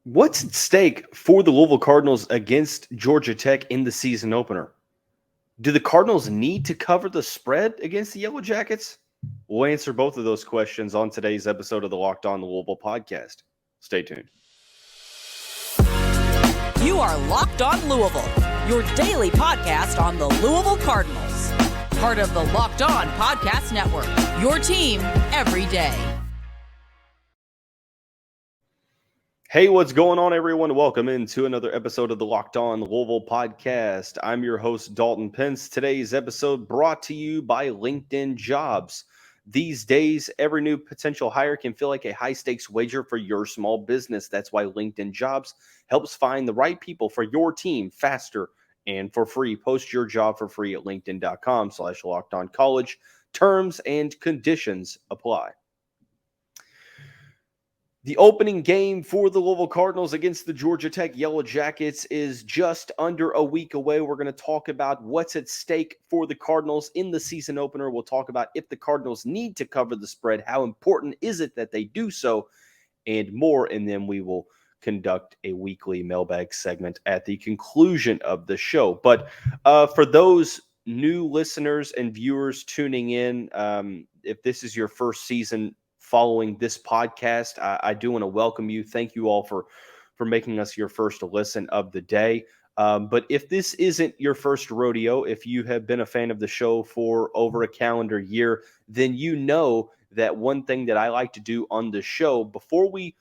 What's at stake for the Louisville Cardinals against Georgia Tech in the season opener? Do the Cardinals need to cover the spread against the Yellow Jackets? We'll answer both of those questions on today's episode of the Locked On Louisville podcast. Stay tuned. You are Locked On Louisville, your daily podcast on the Louisville Cardinals. Part of the Locked On Podcast Network, your team every day. Hey, what's going on, everyone? Welcome into another episode of the Locked On Louisville podcast. I'm your host, Dalton Pence. Today's episode brought to you by LinkedIn Jobs. These days, every new potential hire can feel like a high-stakes wager for your small business. That's why LinkedIn Jobs helps find the right people for your team faster and for free. Post your job for free at linkedin.com/lockedoncollege. Terms and conditions apply. The opening game for the Louisville Cardinals against the Georgia Tech Yellow Jackets is just under a week away. We're going to talk about what's at stake for the Cardinals in the season opener. We'll talk about if the Cardinals need to cover the spread, how important is it that they do so, and more. And then we will conduct a weekly mailbag segment at the conclusion of the show. But for those new listeners and viewers tuning in, if this is your first season following this podcast, I do want to welcome you. Thank you all for making us your first listen of the day. But if this isn't your first rodeo, if you have been a fan of the show for over a calendar year, then you know that one thing that I like to do on the show before we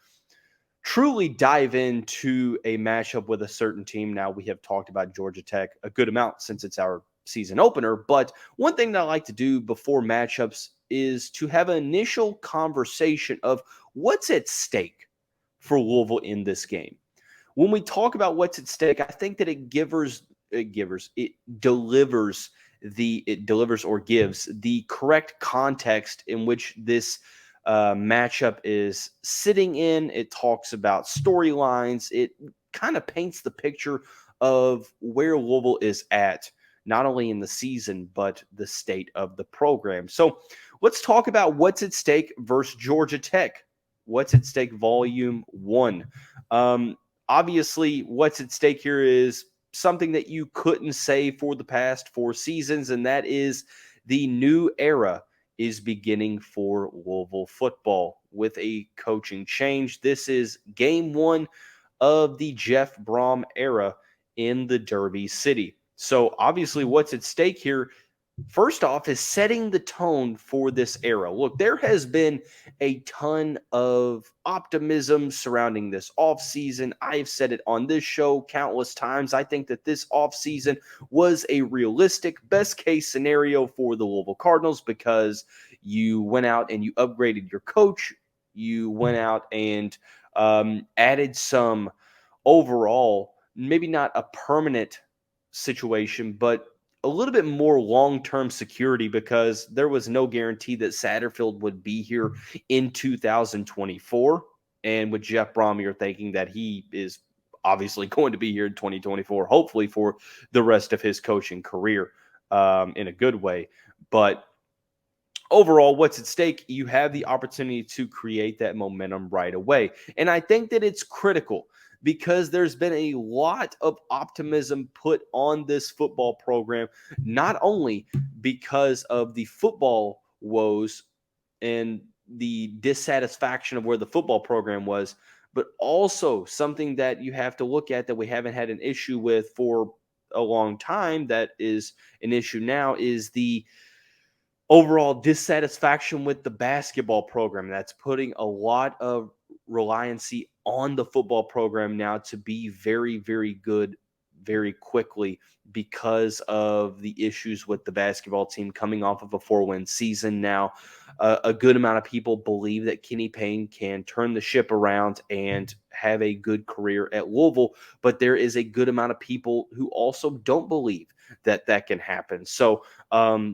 truly dive into a matchup with a certain team. Now, we have talked about Georgia Tech a good amount since it's our season opener, but one thing that I like to do before matchups is to have an initial conversation of what's at stake for Louisville in this game. When we talk about what's at stake, I think that it delivers or gives the correct context in which this matchup is sitting in. It talks about storylines. It kind of paints the picture of where Louisville is at, not only in the season, but the state of the program. So let's talk about what's at stake versus Georgia Tech. What's at stake, volume 1. Obviously, what's at stake here is something that you couldn't say for the past 4 seasons, and that is the new era is beginning for Louisville football with a coaching change. This is game 1 of the Jeff Brohm era in the Derby City. So obviously what's at stake here, first off, is setting the tone for this era. Look, there has been a ton of optimism surrounding this offseason. I've said it on this show countless times. I think that this offseason was a realistic best case scenario for the Louisville Cardinals because you went out and you upgraded your coach. You went out and added some overall, maybe not a permanent situation, but a little bit more long-term security because there was no guarantee that Satterfield would be here in 2024. And with Jeff Brohm, you're thinking that he is obviously going to be here in 2024, hopefully for the rest of his coaching career in a good way. But overall, what's at stake, you have the opportunity to create that momentum right away. And I think that it's critical because there's been a lot of optimism put on this football program, not only because of the football woes and the dissatisfaction of where the football program was, but also something that you have to look at that we haven't had an issue with for a long time, that is an issue now, is the overall dissatisfaction with the basketball program. That's putting a lot of reliancy on the football program now to be very, very good very quickly because of the issues with the basketball team coming off of a 4-win season now. A good amount of people believe that Kenny Payne can turn the ship around and have a good career at Louisville, but there is a good amount of people who also don't believe that that can happen. So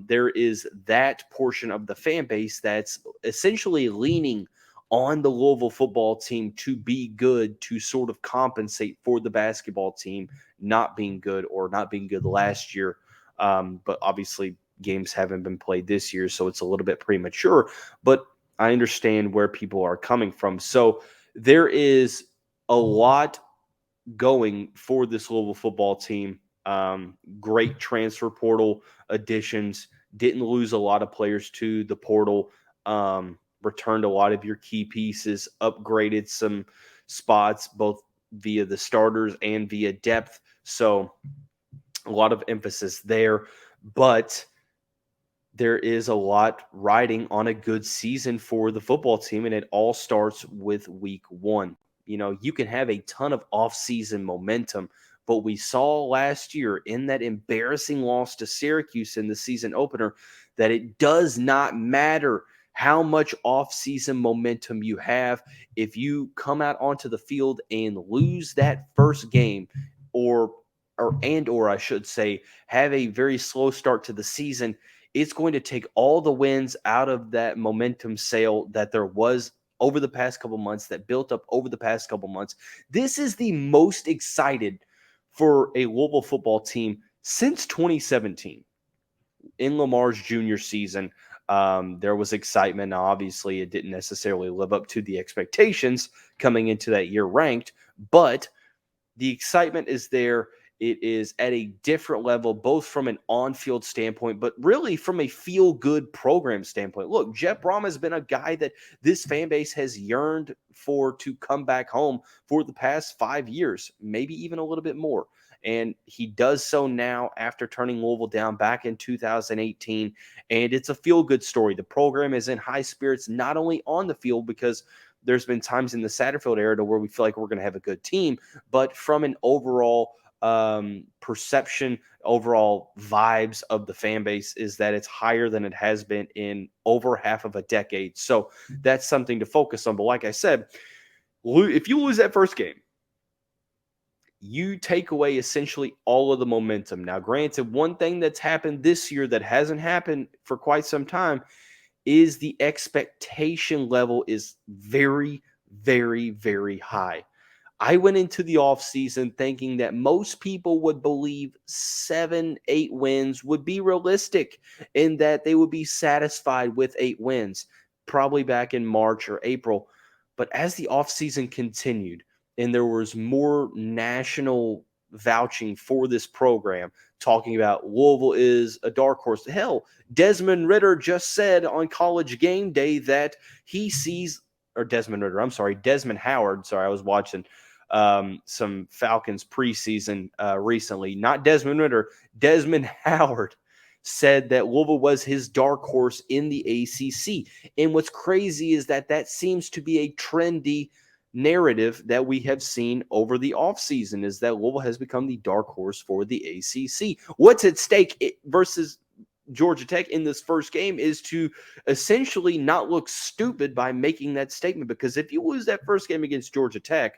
there is that portion of the fan base that's essentially leaning on the Louisville football team to be good to sort of compensate for the basketball team not being good or not being good last year. But obviously games haven't been played this year, so it's a little bit premature. But I understand where people are coming from. So there is a lot going for this Louisville football team. Great transfer portal additions. Didn't lose a lot of players to the portal. Returned a lot of your key pieces. Upgraded some spots both via the starters and via depth. So a lot of emphasis there. But there is a lot riding on a good season for the football team, and it all starts with week one. You can have a ton of offseason momentum, but we saw last year in that embarrassing loss to Syracuse in the season opener that it does not matter how much offseason momentum you have. If you come out onto the field and lose that first game, or I should say, have a very slow start to the season, it's going to take all the wins out of that momentum sale that there was over the past couple months, that built up over the past couple months. This is the most excited for a Louisville football team since 2017. In Lamar's junior season, there was excitement. Now, obviously, it didn't necessarily live up to the expectations coming into that year ranked, but the excitement is there. It is at a different level, both from an on-field standpoint, but really from a feel-good program standpoint. Look, Jeff Brohm has been a guy that this fan base has yearned for to come back home for the past 5 years, maybe even a little bit more. And he does so now after turning Louisville down back in 2018. And it's a feel-good story. The program is in high spirits, not only on the field, because there's been times in the Satterfield era to where we feel like we're going to have a good team, but from an overall perception, overall vibes of the fan base is that it's higher than it has been in over half of a decade. So that's something to focus on. But like I said, if you lose that first game, you take away essentially all of the momentum. Now, granted, one thing that's happened this year that hasn't happened for quite some time is the expectation level is very, very, very high. I went into the offseason thinking that most people would believe 7-8 wins would be realistic and that they would be satisfied with 8 wins, probably back in March or April. But as the offseason continued and there was more national vouching for this program, talking about Louisville is a dark horse. Hell, Desmond Ritter just said on College Game Day that he sees, or Desmond Ritter, I'm sorry, Desmond Howard. Sorry, I was watching some Falcons preseason recently. Not Desmond Ritter, Desmond Howard said that Louisville was his dark horse in the ACC. And what's crazy is that seems to be a trendy narrative that we have seen over the offseason, is that Louisville has become the dark horse for the ACC. What's at stake versus Georgia Tech in this first game is to essentially not look stupid by making that statement, because if you lose that first game against Georgia Tech,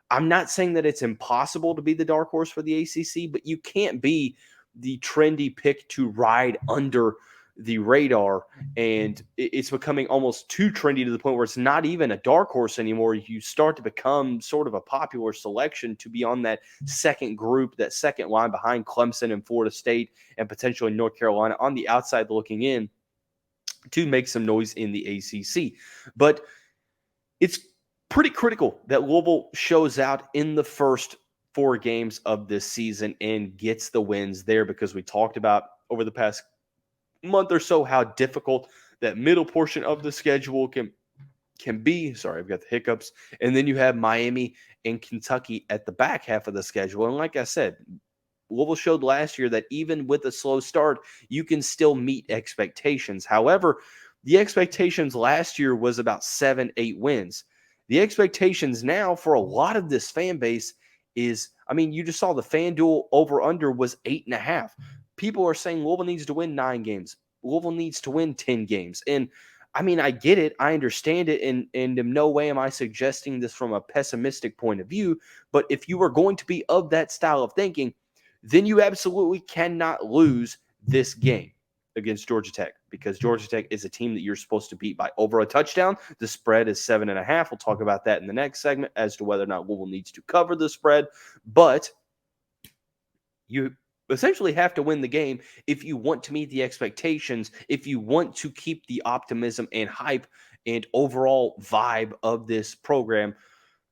I'm not saying that it's impossible to be the dark horse for the ACC, but you can't be the trendy pick to ride under the radar. And it's becoming almost too trendy to the point where it's not even a dark horse anymore. You start to become sort of a popular selection to be on that second group, that second line behind Clemson and Florida State and potentially North Carolina on the outside looking in to make some noise in the ACC. But it's pretty critical that Louisville shows out in the first 4 games of this season and gets the wins there, because we talked about over the past month or so how difficult that middle portion of the schedule can be. Sorry, I've got the hiccups. And then you have Miami and Kentucky at the back half of the schedule. And like I said, Louisville showed last year that even with a slow start, you can still meet expectations. However, the expectations last year was about 7-8 wins. The expectations now for a lot of this fan base is, you just saw the FanDuel over-under was 8.5. People are saying Louisville needs to win 9 games. Louisville needs to win 10 games. And, I get it. I understand it. And in no way am I suggesting this from a pessimistic point of view. But if you are going to be of that style of thinking, then you absolutely cannot lose this game against Georgia Tech, because Georgia Tech is a team that you're supposed to beat by over a touchdown. The spread is 7.5. We'll talk about that in the next segment as to whether or not Louisville needs to cover the spread. But you essentially have to win the game if you want to meet the expectations, if you want to keep the optimism and hype and overall vibe of this program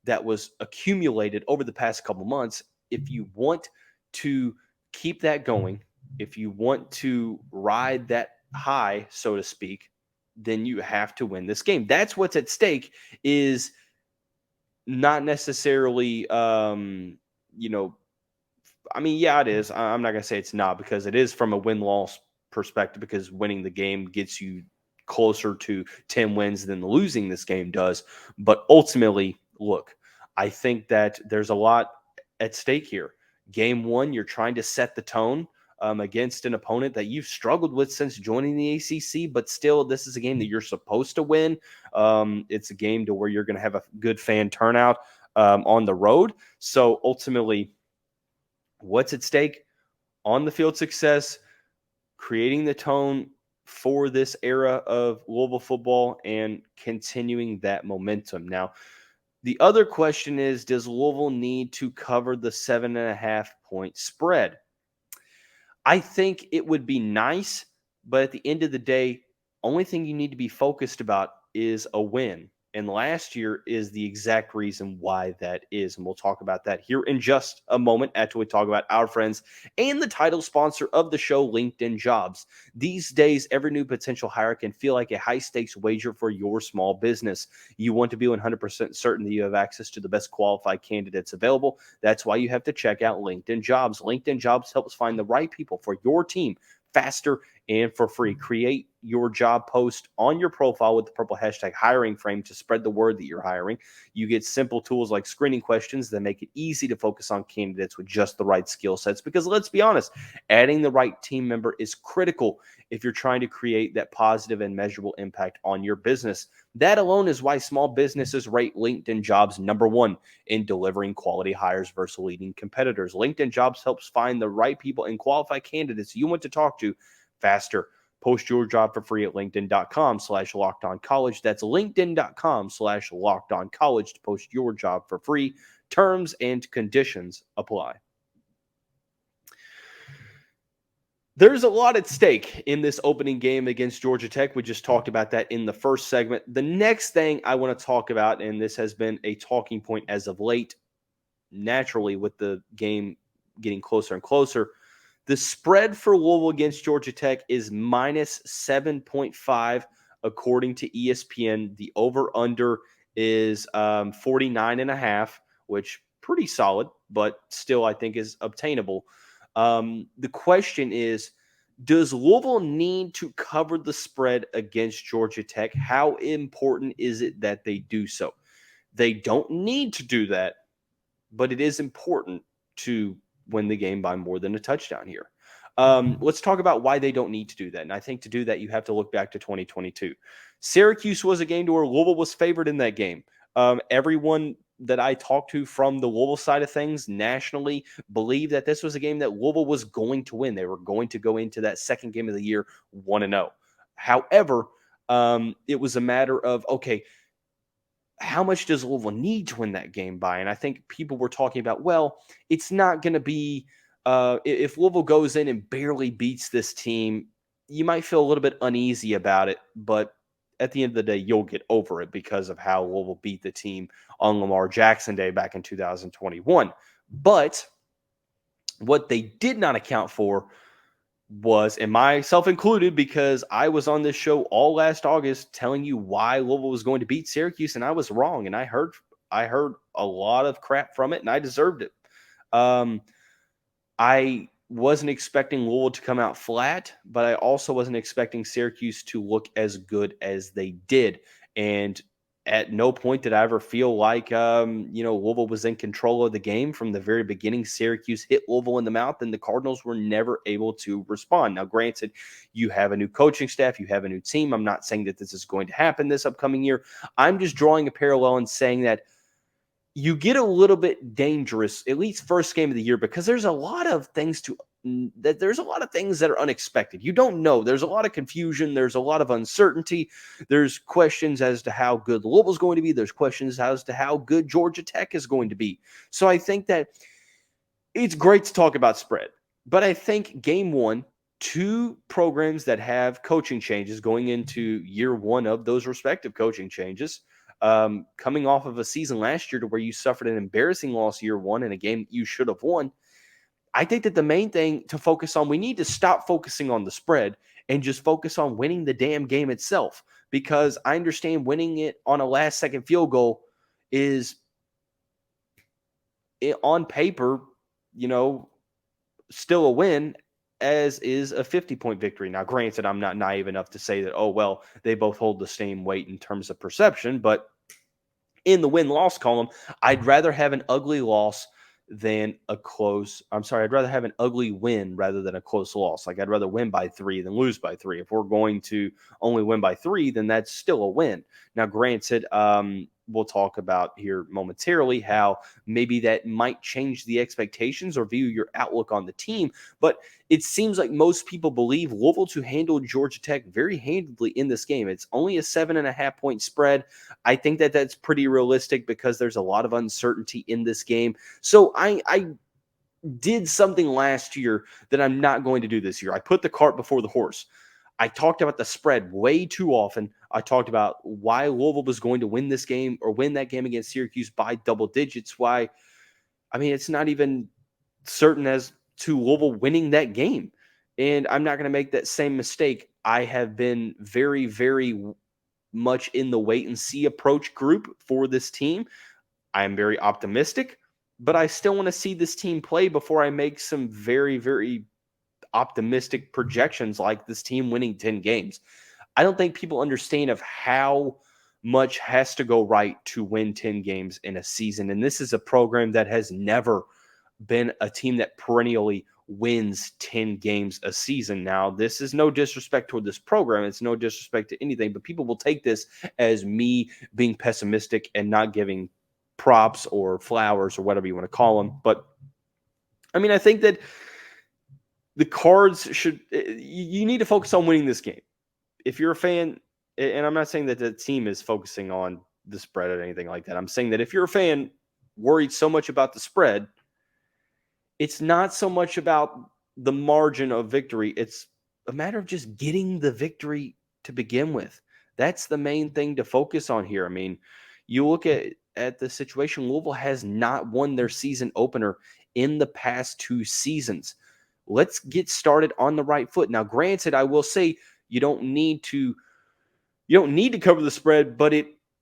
that was accumulated over the past couple months. If you want to keep that going, if you want to ride that high, so to speak, then you have to win this game. That's what's at stake, is not necessarily, I mean, yeah, it is. I'm not going to say it's not, because it is from a win-loss perspective, because winning the game gets you closer to 10 wins than losing this game does. But ultimately, look, I think that there's a lot at stake here. Game one, you're trying to set the tone against an opponent that you've struggled with since joining the ACC, but still, this is a game that you're supposed to win. It's a game to where you're going to have a good fan turnout on the road. So ultimately, what's at stake? On the field success, creating the tone for this era of Louisville football, and continuing that momentum. Now, the other question is, does Louisville need to cover the 7.5-point spread? I think it would be nice, but at the end of the day, only thing you need to be focused about is a win. And last year is the exact reason why that is. And we'll talk about that here in just a moment after we talk about our friends and the title sponsor of the show, LinkedIn Jobs. These days, every new potential hire can feel like a high-stakes wager for your small business. You want to be 100% certain that you have access to the best qualified candidates available. That's why you have to check out LinkedIn Jobs. LinkedIn Jobs helps find the right people for your team faster and for free. Create your job post on your profile with the purple hashtag hiring frame to spread the word that you're hiring. You get simple tools like screening questions that make it easy to focus on candidates with just the right skill sets. Because let's be honest, adding the right team member is critical if you're trying to create that positive and measurable impact on your business. That alone is why small businesses rate LinkedIn Jobs #1 in delivering quality hires versus leading competitors. LinkedIn Jobs helps find the right people and qualified candidates you want to talk to faster. Post your job for free at linkedin.com/lockedoncollege. That's linkedin.com/lockedoncollege to post your job for free. Terms and conditions apply. There's a lot at stake in this opening game against Georgia Tech. We just talked about that in the first segment. The next thing I want to talk about, and this has been a talking point as of late, naturally with the game getting closer and closer, the spread for Louisville against Georgia Tech is -7.5 according to ESPN. The over-under is 49.5, which pretty solid, but still I think is obtainable. The question is, does Louisville need to cover the spread against Georgia Tech? How important is it that they do so? They don't need to do that, but it is important to win the game by more than a touchdown here. Let's talk about why they don't need to do that. And I think to do that, you have to look back to 2022. Syracuse was a game to where Louisville was favored in that game. Everyone that I talked to from the Louisville side of things nationally believed that this was a game that Louisville was going to win. They were going to go into that second game of the year 1-0. However, it was a matter of, okay, how much does Louisville need to win that game by? And I think people were talking about, well, it's not going to be if Louisville goes in and barely beats this team, you might feel a little bit uneasy about it, but at the end of the day, you'll get over it because of how Louisville beat the team on Lamar Jackson Day back in 2021. But what they did not account for was, and myself included, because I was on this show all last August telling you why Louisville was going to beat Syracuse, and I was wrong, and I heard a lot of crap from it, and I deserved it. I wasn't expecting Louisville to come out flat, but I also wasn't expecting Syracuse to look as good as they did. And at no point did I ever feel like, Louisville was in control of the game from the very beginning. Syracuse hit Louisville in the mouth, and the Cardinals were never able to respond. Now, granted, you have a new coaching staff, you have a new team. I'm not saying that this is going to happen this upcoming year. I'm just drawing a parallel and saying that you get a little bit dangerous, at least first game of the year, because there's a lot of things that are unexpected. You don't know. There's a lot of confusion. There's a lot of uncertainty. There's questions as to how good Louisville's going to be. There's questions as to how good Georgia Tech is going to be. So I think that it's great to talk about spread, but I think game one, two programs that have coaching changes going into year one of those respective coaching changes, coming off of a season last year to where you suffered an embarrassing loss year one in a game you should have won. I think that the main thing to focus on, we need to stop focusing on the spread and just focus on winning the damn game itself. Because I understand winning it on a last second field goal is on paper, still a win, as is a 50-point victory. Now, granted, I'm not naive enough to say that, oh, well, they both hold the same weight in terms of perception, but in the win-loss column, I'd rather have an ugly loss than I'd rather have an ugly win rather than a close loss. Like, I'd rather win by 3 than lose by 3. If we're going to only win by 3, then that's still a win. Now, granted, we'll talk about here momentarily how maybe that might change the expectations or view your outlook on the team. But it seems like most people believe Louisville to handle Georgia Tech very handedly in this game. It's only a 7.5-point spread. I think that that's pretty realistic because there's a lot of uncertainty in this game. So I did something last year that I'm not going to do this year. I put the cart before the horse. I talked about the spread way too often. I talked about why Louisville was going to win this game or win that game against Syracuse by double digits. It's not even certain as to Louisville winning that game. And I'm not going to make that same mistake. I have been very, very much in the wait and see approach group for this team. I am very optimistic, but I still want to see this team play before I make some very, very optimistic projections like this team winning 10 games. I don't think people understand of how much has to go right to win 10 games in a season. And this is a program that has never been a team that perennially wins 10 games a season. Now, this is no disrespect toward this program. It's no disrespect to anything, but people will take this as me being pessimistic and not giving props or flowers or whatever you want to call them. But I think that the Cards you need to focus on winning this game. If you're a fan, and I'm not saying that the team is focusing on the spread or anything like that. I'm saying that if you're a fan worried so much about the spread, it's not so much about the margin of victory. It's a matter of just getting the victory to begin with. That's the main thing to focus on here. You look at the situation, Louisville has not won their season opener in the past 2 seasons. Let's get started on the right foot. Now, granted, I will say you don't need to cover the spread, but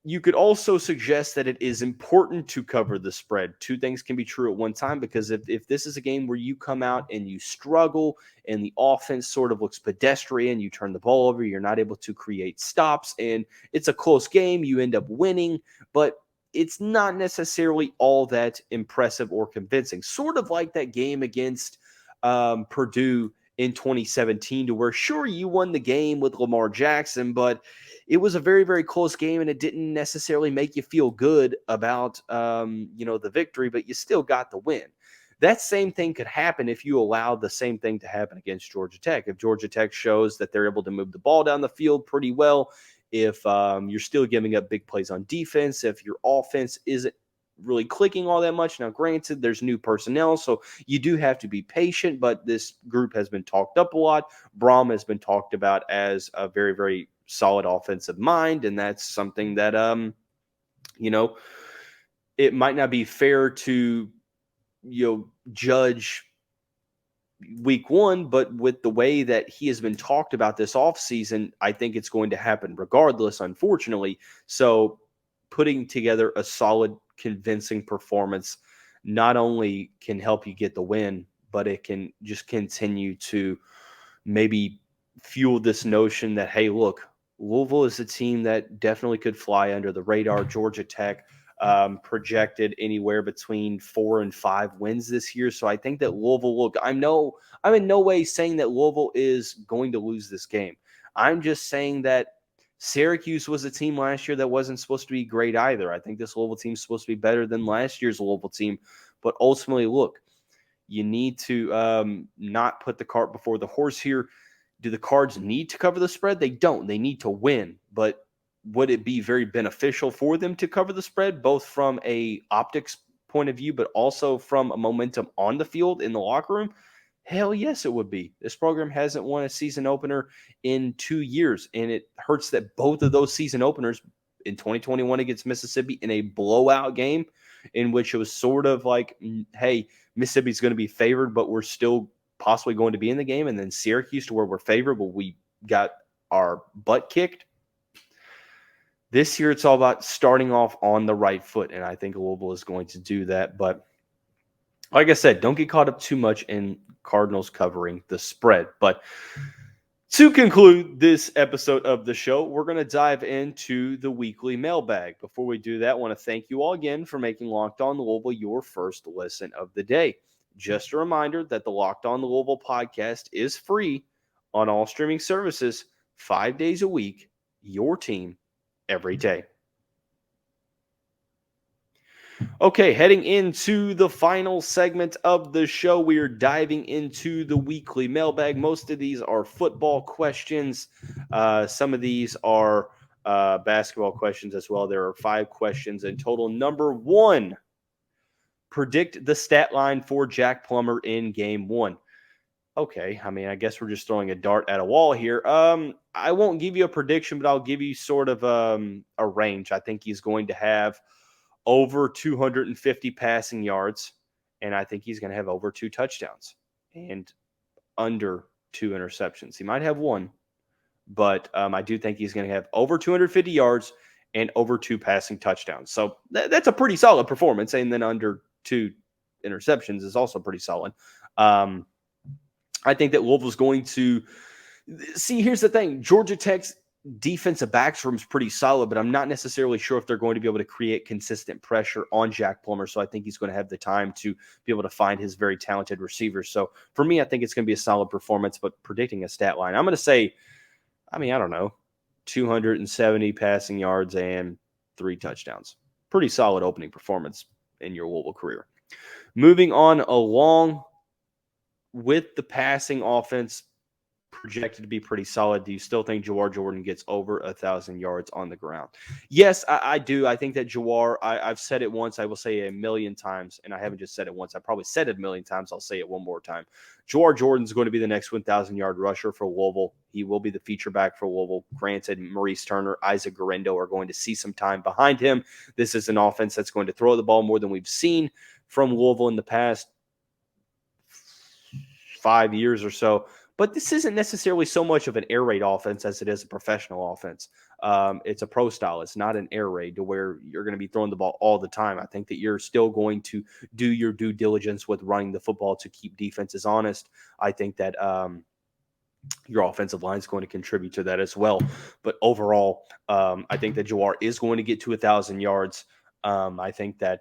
you could also suggest that it is important to cover the spread. 2 things can be true at one time, because if this is a game where you come out and you struggle and the offense sort of looks pedestrian, you turn the ball over, you're not able to create stops, and it's a close game, you end up winning, but it's not necessarily all that impressive or convincing. Sort of like that game against Purdue in 2017, to where, sure, you won the game with Lamar Jackson, but it was a very, very close game, and it didn't necessarily make you feel good about, the victory, but you still got the win. That same thing could happen if you allow the same thing to happen against Georgia Tech. If Georgia Tech shows that they're able to move the ball down the field pretty well, if you're still giving up big plays on defense, if your offense isn't really clicking all that much. Now, granted, there's new personnel, so you do have to be patient, but this group has been talked up a lot. Brohm has been talked about as a very, very solid offensive mind, and that's something that, it might not be fair to, judge week 1, but with the way that he has been talked about this offseason, I think it's going to happen regardless, unfortunately. So putting together a solid, convincing performance not only can help you get the win, but it can just continue to maybe fuel this notion that, hey, look, Louisville is a team that definitely could fly under the radar. Georgia Tech projected anywhere between 4 and 5 wins this year. So I think that Louisville, look, I'm in no way saying that Louisville is going to lose this game. I'm just saying that Syracuse was a team last year that wasn't supposed to be great either. I think this Louisville team is supposed to be better than last year's Louisville team. But ultimately, look, you need to not put the cart before the horse here. Do the Cards need to cover the spread? They don't. They need to win. But would it be very beneficial for them to cover the spread, both from a optics point of view, but also from a momentum on the field in the locker room? Hell yes, it would be. This program hasn't won a season opener in 2 years, and it hurts that both of those season openers in 2021 against Mississippi in a blowout game in which it was sort of like, hey, Mississippi's going to be favored, but we're still possibly going to be in the game. And then Syracuse, to where we're favored, but we got our butt kicked. This year, it's all about starting off on the right foot, and I think Louisville is going to do that. But like I said, don't get caught up too much in Cardinals covering the spread. But to conclude this episode of the show, we're going to dive into the weekly mailbag. Before we do that, I want to thank you all again for making Locked On Louisville your first listen of the day. Just a reminder that the Locked On Louisville podcast is free on all streaming services 5 days a week, your team every day. Okay, heading into the final segment of the show, we are diving into the weekly mailbag. Most of these are football questions. Some of these are basketball questions as well. There are 5 questions in total. Number 1, predict the stat line for Jack Plummer in game 1. Okay, I mean, I guess we're just throwing a dart at a wall here. I won't give you a prediction, but I'll give you sort of a range. I think he's going to have over 250 passing yards, and I think he's going to have over 2 touchdowns and under 2 interceptions. He might have 1, but I do think he's going to have over 250 yards and over 2 passing touchdowns. So that's a pretty solid performance, and then under 2 interceptions is also pretty solid. I think that Louisville's going to see. Here's the thing: Georgia Tech's defensive backs room is pretty solid, but I'm not necessarily sure if they're going to be able to create consistent pressure on Jack Plummer. So I think he's going to have the time to be able to find his very talented receivers. So for me, I think it's going to be a solid performance. But predicting a stat line, I'm going to say, I don't know, 270 passing yards and 3 touchdowns. Pretty solid opening performance in your Louisville career. Moving on along with the passing offense projected to be pretty solid, do you still think Jawar Jordan gets over 1,000 yards on the ground? Yes, I do. I think that Jawar, I've said it once, I will say it a million times, and I haven't just said it once. I probably said it a million times. I'll say it one more time. Jawar Jordan's going to be the next 1,000-yard rusher for Louisville. He will be the feature back for Louisville. Granted, Maurice Turner, Isaac Garendo are going to see some time behind him. This is an offense that's going to throw the ball more than we've seen from Louisville in the past 5 years or so. But this isn't necessarily so much of an air raid offense as it is a professional offense. It's a pro style. It's not an air raid to where you're going to be throwing the ball all the time. I think that you're still going to do your due diligence with running the football to keep defenses honest. I think that your offensive line is going to contribute to that as well. But overall, I think that Jawar is going to get to 1,000 yards. I think that,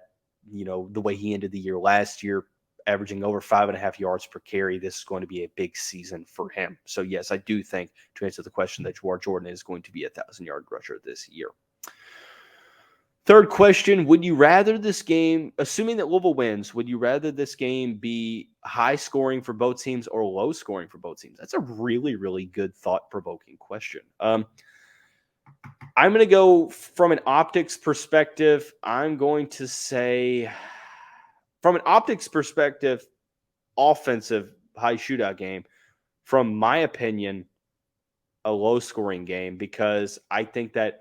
the way he ended the year last year, averaging over 5.5 yards per carry, this is going to be a big season for him. So, yes, I do think, to answer the question, that Jawar Jordan is going to be a 1,000-yard rusher this year. Third question, would you rather this game, assuming that Louisville wins, would you rather this game be high scoring for both teams or low scoring for both teams? That's a really, really good thought-provoking question. I'm going to go from an optics perspective. I'm going to say, from an optics perspective, offensive high shootout game. From my opinion, a low-scoring game, because I think that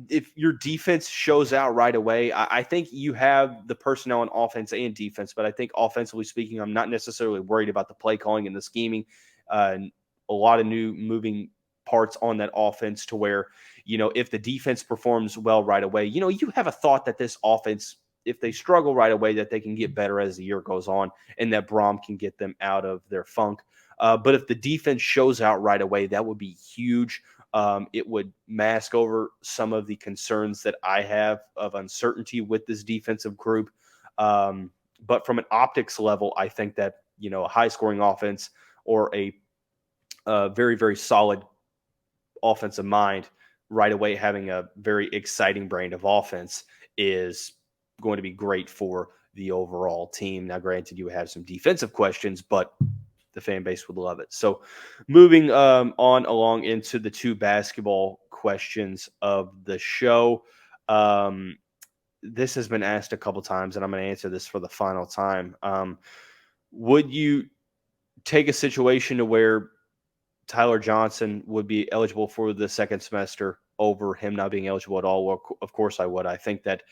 if your defense shows out right away, I think you have the personnel on offense and defense, but I think offensively speaking, I'm not necessarily worried about the play calling and the scheming. A lot of new moving parts on that offense to where, if the defense performs well right away, you have a thought that this offense, if they struggle right away, that they can get better as the year goes on and that Brohm can get them out of their funk. But if the defense shows out right away, that would be huge. It would mask over some of the concerns that I have of uncertainty with this defensive group. But from an optics level, I think that, a high-scoring offense or a very, very solid offensive mind right away, having a very exciting brand of offense is going to be great for the overall team. Now, granted, you have some defensive questions, but the fan base would love it. So moving on along into the 2 basketball questions of the show. This has been asked a couple times, and I'm going to answer this for the final time. Would you take a situation to where Tyler Johnson would be eligible for the second semester over him not being eligible at all? Well, of course I would. I think that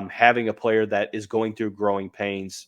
having a player that is going through growing pains,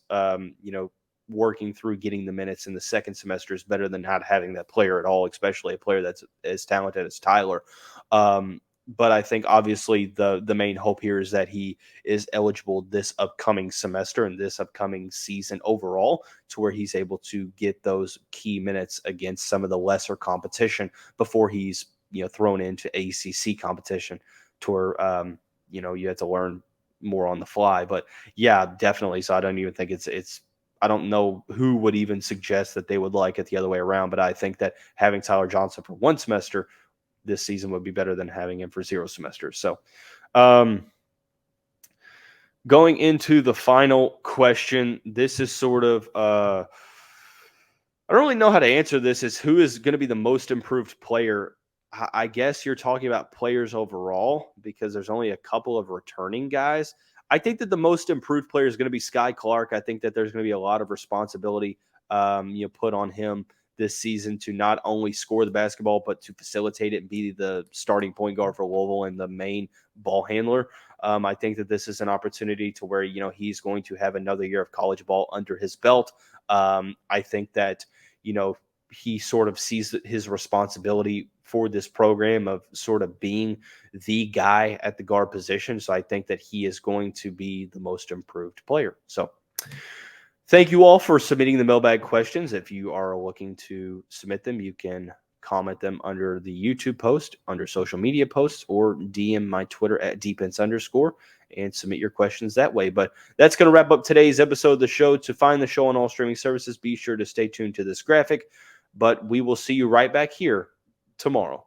working through getting the minutes in the second semester is better than not having that player at all, especially a player that's as talented as Tyler. But I think obviously the main hope here is that he is eligible this upcoming semester and this upcoming season overall, to where he's able to get those key minutes against some of the lesser competition before he's thrown into ACC competition, to where you have to learn more on the fly. But yeah, definitely. So I don't even think it's I don't know who would even suggest that they would like it the other way around, but I think that having Tyler Johnson for one semester this season would be better than having him for 0 semesters. So going into the final question, this is sort of I don't really know how to answer this. Is who is going to be the most improved player? I guess you're talking about players overall, because there's only a couple of returning guys. I think that the most improved player is going to be Sky Clark. I think that there's going to be a lot of responsibility put on him this season to not only score the basketball, but to facilitate it and be the starting point guard for Louisville and the main ball handler. I think that this is an opportunity to where, he's going to have another year of college ball under his belt. I think that, he sort of sees his responsibility for this program of sort of being the guy at the guard position. So I think that he is going to be the most improved player. So thank you all for submitting the mailbag questions. If you are looking to submit them, you can comment them under the YouTube post, under social media posts, or DM my Twitter at @deepins_ and submit your questions that way. But that's going to wrap up today's episode of the show. To find the show on all streaming services, be sure to stay tuned to this graphic. But we will see you right back here tomorrow.